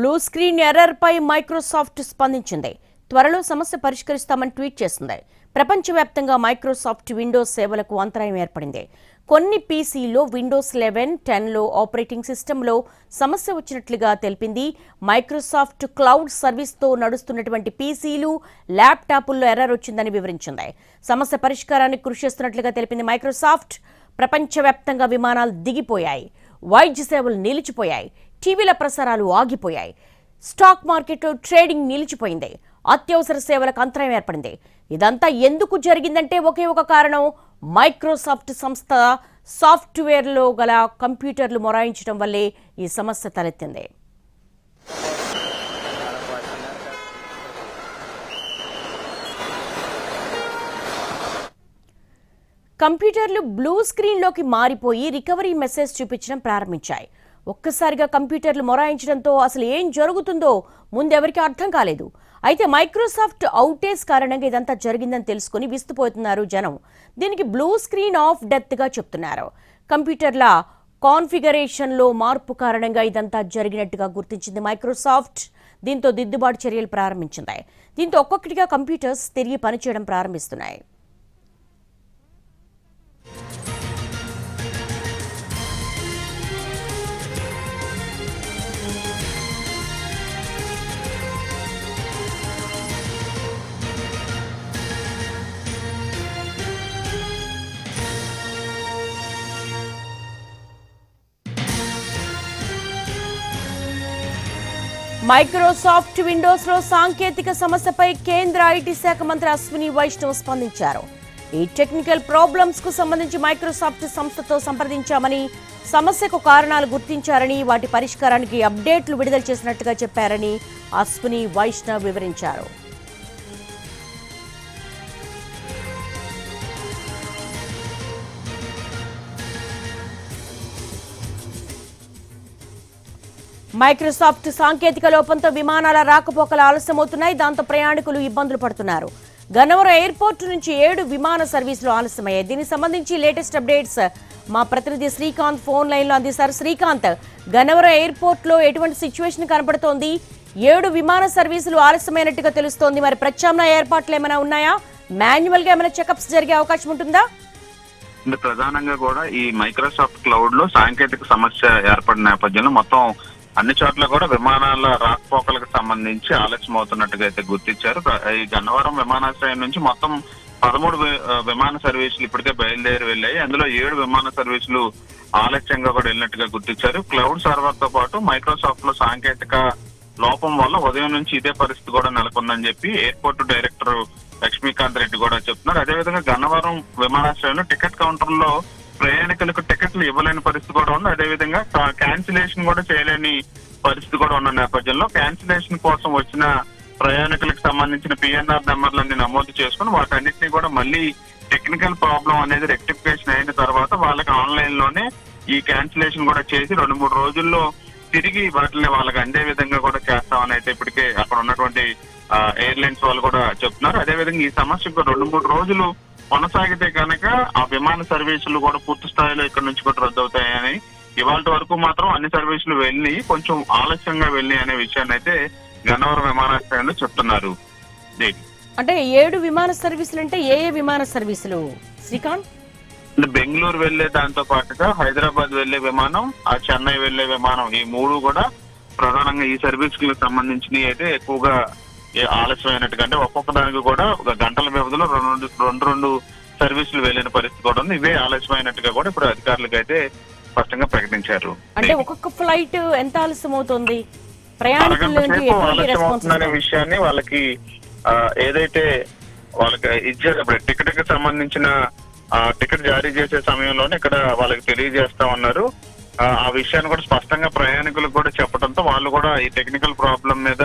Blue screen error పై Microsoft స్పందించింది. త్వరలో సమస్య పరిష్కరిస్తామని ట్వీట్ చేసింది. ప్రపంచవ్యాప్తంగా మైక్రోసాఫ్ట్ విండోస్ సేవలకు అంతరాయం ఏర్పడింది. కొన్ని పీసీలో విండోస్ 11, 10లో ఆపరేటింగ్ సిస్టంలో సమస్య వచ్చినట్లుగా తెలిపింది. మైక్రోసాఫ్ట్ క్లౌడ్ సర్వీస్తో నడుస్తున్నటువంటి పీసీలు, ల్యాప్టాప్ల్లో ఎర్రర్ వచ్చిందని వివరించింది. సమస్య పరిష్కారానికి కృషి చేస్తున్నట్లుగా తెలిపింది మైక్రోసాఫ్ట్. ప్రపంచవ్యాప్తంగా విమానాలు దిగిపోయాయి, వైద్య సేవలు నిలిచిపోయాయి, టీవీల ప్రసారాలు ఆగిపోయాయి, స్టాక్ మార్కెట్లో ట్రేడింగ్ నిలిచిపోయింది, అత్యవసర సేవలకు అంతరాయం ఏర్పడింది. ఇదంతా ఎందుకు జరిగిందంటే ఒకే ఒక కారణం, మైక్రోసాఫ్ట్ సంస్థ సాఫ్ట్వేర్లో గల కంప్యూటర్లు మొరాయించడం వల్లే ఈ సమస్య తలెత్తింది. కంప్యూటర్లు బ్లూ స్క్రీన్లోకి మారిపోయి రికవరీ మెసేజ్ చూపించడం ప్రారంభించాయి. ఒక్కసారిగా కంప్యూటర్లు మొరాయించడంతో అసలు ఏం జరుగుతుందో ముందెవరికి అర్థం కాలేదు. అయితే మైక్రోసాఫ్ట్ అవుటేజ్ కారణంగా ఇదంతా జరిగిందని తెలుసుకుని విస్తుపోతున్నారు జనం. దీనికి బ్లూ స్క్రీన్ ఆఫ్ డెత్గా చెప్తున్నారు. కంప్యూటర్ల కాన్ఫిగరేషన్లో మార్పు కారణంగా ఇదంతా జరిగినట్టుగా గుర్తించింది మైక్రోసాఫ్ట్. దీంతో దిద్దుబాటు చర్యలు ప్రారంభించింది. దీంతో ఒక్కొక్కటిగా కంప్యూటర్స్ తిరిగి పనిచేయడం ప్రారంభిస్తున్నాయి. మైక్రోసాఫ్ట్ విండోస్లో సాంకేతిక సమస్యపై కేంద్ర ఐటీ శాఖ మంత్రి అశ్విని వైష్ణవ్ స్పందించారు. ఈ టెక్నికల్ ప్రాబ్లమ్స్ కు సంబంధించి మైక్రోసాఫ్ట్ సంస్థతో సంప్రదించామని, సమస్యకు కారణాలు గుర్తించారని, వాటి పరిష్కారానికి అప్డేట్లు విడుదల చేసినట్టుగా చెప్పారని అశ్విని వైష్ణవ్ వివరించారు. మైక్రోసాఫ్ట్ సాంకేతిక లోపంతో విమానాల రాకపోకలు ఆలస్యమవుతున్నాయి. దాంతో ప్రయాణికులు ఇబ్బందులు పడుతున్నారు. గన్నవరం ఎయిర్పోర్ట్ నుంచి 7 విమాన సర్వీసులు ఆలస్యమయ్యాయి. దీనికి సంబంధించి లేటెస్ట్ అప్డేట్స్ మా ప్రతినిధి శ్రీకాంత్ ఫోన్ లైన్లో అందిస్తారు. శ్రీకాంత్, గన్నవరం ఎయిర్పోర్ట్లో ఎటువంటి సిచ్యువేషన్ కనపడుతోంది? 7 విమాన సర్వీసులు ఆలస్యమైనట్టుగా తెలుస్తోంది. మరి ప్రత్యామ్నాయ ఏర్పాట్లు ఏమైనా ఉన్నాయా? మాన్యువల్గా ఏమైనా చెకప్స్ జరిగే అవకాశం ఉంటుందా? ప్రధానంగా కూడా ఈ మైక్రోసాఫ్ట్ క్లౌడ్ లో సాంకేతిక సమస్య ఏర్పడిన నేపథ్యంలో మొత్తం అన్ని చోట్ల కూడా విమానాల రాకపోకలకు సంబంధించి ఆలస్యం అవుతున్నట్టుగా అయితే గుర్తించారు. ఈ గన్నవరం విమానాశ్రయం నుంచి మొత్తం 13 విమాన సర్వీసులు ఇప్పటికే బయలుదేరి వెళ్ళాయి. అందులో 7 విమాన సర్వీసులు ఆలస్యంగా కూడా వెళ్ళినట్టుగా గుర్తించారు. క్లౌడ్ సర్వర్ తో పాటు మైక్రోసాఫ్ట్ లో సాంకేతిక లోపం వల్ల ఉదయం నుంచి ఇదే పరిస్థితి కూడా నెలకొందని చెప్పి ఎయిర్పోర్ట్ డైరెక్టర్ లక్ష్మీకాంత్ రెడ్డి కూడా చెప్తున్నారు. అదేవిధంగా గన్నవరం విమానాశ్రయంలో టికెట్ కౌంటర్లో ప్రయాణికులకు టికెట్లు ఇవ్వలేని పరిస్థితి కూడా ఉంది. అదేవిధంగా క్యాన్సిలేషన్ కూడా చేయలేని పరిస్థితి కూడా ఉన్న నేపథ్యంలో క్యాన్సిలేషన్ కోసం వచ్చిన ప్రయాణికులకు సంబంధించిన పిఎన్ఆర్ నెంబర్లన్నీ నమోదు చేసుకుని వాటన్నిటినీ కూడా మళ్ళీ టెక్నికల్ ప్రాబ్లం అనేది రెక్టిఫికేషన్ అయిన తర్వాత వాళ్ళకి ఆన్లైన్ లోనే ఈ క్యాన్సిలేషన్ కూడా చేసి 2-3 రోజుల్లో తిరిగి వాటిని వాళ్ళకి అందే విధంగా కూడా చేస్తామని అయితే ఇప్పటికే అక్కడ ఉన్నటువంటి ఎయిర్లైన్స్ వాళ్ళు కూడా చెప్తున్నారు. అదేవిధంగా ఈ సమస్య 2-3 రోజులు కొనసాగితే కనుక ఆ విమాన సర్వీసులు కూడా పూర్తి స్థాయిలో ఇక్కడ నుంచి కూడా రద్దు అవుతాయని, ఇవాళ వరకు మాత్రం అన్ని సర్వీసులు వెళ్ళి కొంచెం ఆలస్యంగా వెళ్ళి అనే విషయాన్ని అయితే గన్నవరం విమానాశ్రయంలో చెప్తున్నారు. అంటే 7 విమాన సర్వీసులు అంటే ఏ విమాన సర్వీసులు శ్రీకాంత్? బెంగళూరు వెళ్లే దాంతో పాటుగా హైదరాబాద్ వెళ్లే విమానం, ఆ చెన్నై వెళ్లే విమానం, ఈ 3 కూడా ప్రధానంగా ఈ సర్వీసులకు సంబంధించినవి అయితే ఎక్కువగా ఆలస్యమైనట్టుగా, అంటే ఒక్కొక్క దానికి కూడా ఒక గంటల వ్యవధిలో 2 సర్వీసులు వెళ్ళిన పరిస్థితి కూడా ఉంది. ఇవే ఆలస్యమైనట్టుగా కూడా ఇప్పుడు అధికారులకు అయితే స్పష్టంగా ప్రకటించారు. అంటే ఒక్కొక్క ఫ్లైట్ ఎంత ఆలస్యం అవుతుంది, అనే విషయాన్ని వాళ్ళకి ఏదైతే వాళ్ళకి ఇచ్చారు టికెట్ కి సంబంధించిన టికెట్ జారీ చేసే సమయంలోనే ఇక్కడ వాళ్ళకి తెలియజేస్తా ఉన్నారు. ఆ విషయాన్ని కూడా స్పష్టంగా ప్రయాణికులకు కూడా చెప్పడంతో వాళ్ళు కూడా ఈ టెక్నికల్ ప్రాబ్లం మీద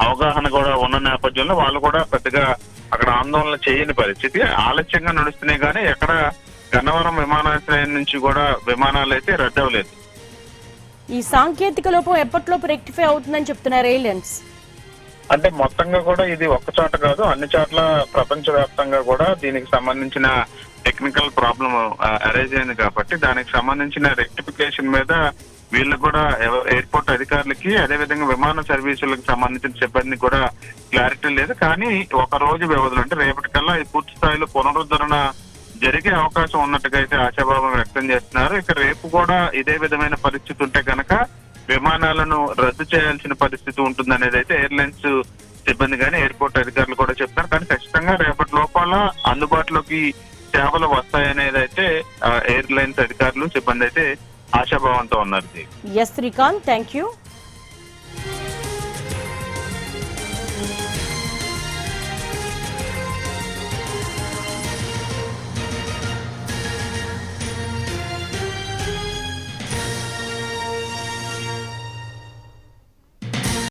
అవగాహన కూడా ఉన్న నేపథ్యంలో వాళ్ళు కూడా పెద్దగా అక్కడ ఆందోళన చేయని పరిస్థితి. ఆలస్యంగా నడుస్తున్నాయి కానీ ఎక్కడ గన్నవరం విమానాశ్రయం నుంచి కూడా విమానాలు అయితే రద్దు అవ్వలేదు. ఈ సాంకేతిక లోపం ఎప్పటిలోపు రెక్టిఫై అవుతుందని చెప్తున్నారు ఎయిర్లైన్స్. అంటే మొత్తంగా కూడా ఇది ఒక్క చోట కాదు, అన్ని చోట్ల ప్రపంచవ్యాప్తంగా కూడా దీనికి సంబంధించిన టెక్నికల్ ప్రాబ్లం అరైజ్ అయింది కాబట్టి దానికి సంబంధించిన రెక్టిఫికేషన్ మీద వీళ్ళకు కూడా ఎయిర్పోర్ట్ అధికారులకి అదేవిధంగా విమాన సర్వీసులకు సంబంధించిన సిబ్బంది కూడా క్లారిటీ లేదు. కానీ ఒక రోజు వ్యవధిలో అంటే రేపటికల్లా ఈ పూర్తి స్థాయిలో పునరుద్ధరణ జరిగే అవకాశం ఉన్నట్టుగా అయితే ఆశాభావం వ్యక్తం చేస్తున్నారు. ఇక రేపు కూడా ఇదే విధమైన పరిస్థితి ఉంటే కనుక విమానాలను రద్దు చేయాల్సిన పరిస్థితి ఉంటుందనేది అయితే ఎయిర్లైన్స్ సిబ్బంది కానీ ఎయిర్పోర్ట్ అధికారులు కూడా చెప్తున్నారు. కానీ ఖచ్చితంగా రేపటి లోపల అందుబాటులోకి సేవలు వస్తాయనేది అయితే ఎయిర్లైన్స్ అధికారులు సిబ్బంది అయితే ఆశాభావంతో ఉన్నారు. Yes Srikanth, thank you.